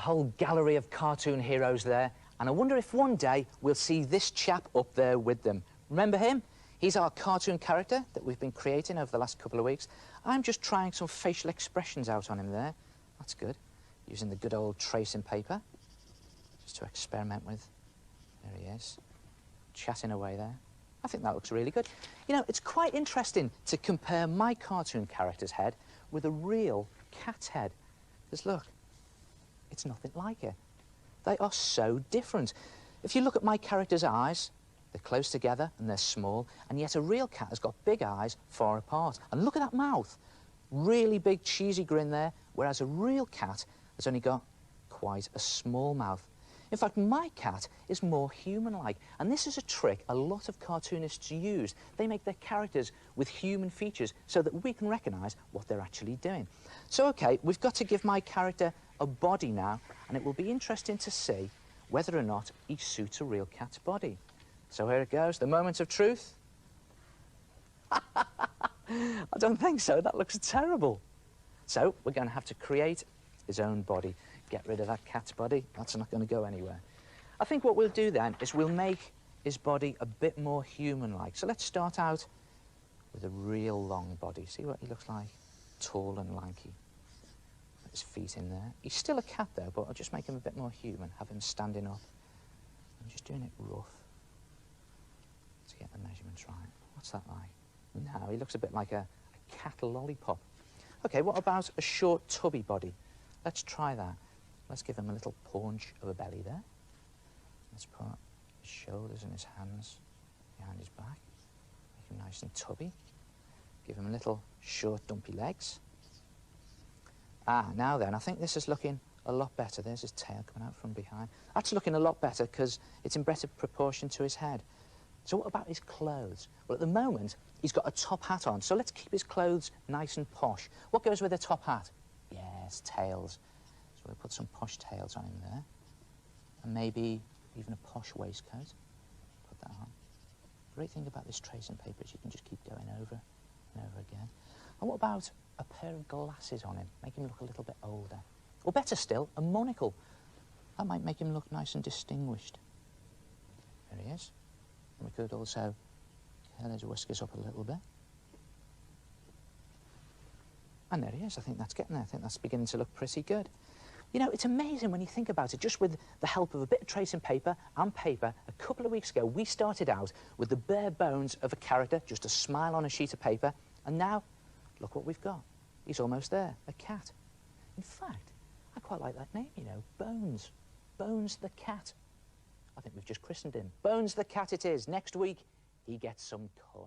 whole gallery of cartoon heroes there, and I wonder if one day we'll see this chap up there with them. Remember him? He's our cartoon character that we've been creating over the last couple of weeks. I'm just trying some facial expressions out on him there. That's good. Using the good old tracing paper, just to experiment with. There he is, chatting away there. I think that looks really good. You know, it's quite interesting to compare my cartoon character's head with a real cat's head. Because look, it's nothing like it. They are so different. If you look at my character's eyes, they're close together and they're small, and yet a real cat has got big eyes far apart. And look at that mouth. Really big cheesy grin there, whereas a real cat has only got quite a small mouth. In fact, my cat is more human-like, and this is a trick a lot of cartoonists use. They make their characters with human features so that we can recognise what they're actually doing. So, OK, we've got to give my character a body now, and it will be interesting to see whether or not he suits a real cat's body. So here it goes, the moment of truth. I don't think so, that looks terrible. So we're going to have to create his own body. Get rid of that cat's body, that's not going to go anywhere. I think what we'll do then is we'll make his body a bit more human-like. So let's start out with a real long body. See what he looks like? Tall and lanky. Put his feet in there. He's still a cat though, but I'll just make him a bit more human, have him standing up. I'm just doing it rough to get the measurements right. What's that like? No, he looks a bit like a cat lollipop. OK, what about a short, tubby body? Let's try that. Let's give him a little paunch of a belly there. Let's put his shoulders and his hands behind his back. Make him nice and tubby. Give him little short, dumpy legs. Ah, now then, I think this is looking a lot better. There's his tail coming out from behind. That's looking a lot better because it's in better proportion to his head. So what about his clothes? Well, at the moment, he's got a top hat on, so let's keep his clothes nice and posh. What goes with a top hat? Yes, tails. So we'll put some posh tails on him there. And maybe even a posh waistcoat. Put that on. Great thing about this tracing paper is you can just keep going over and over again. And what about a pair of glasses on him? Make him look a little bit older. Or better still, a monocle. That might make him look nice and distinguished. There he is. And we could also curl his whiskers up a little bit. And there he is. I think that's getting there. I think that's beginning to look pretty good. You know, it's amazing when you think about it. Just with the help of a bit of tracing paper and paper, a couple of weeks ago, we started out with the bare bones of a character, just a smile on a sheet of paper. And now, look what we've got. He's almost there, a cat. In fact, I quite like that name, you know, Bones. Bones the cat. I think we've just christened him. Bones the cat it is. Next week, he gets some colour.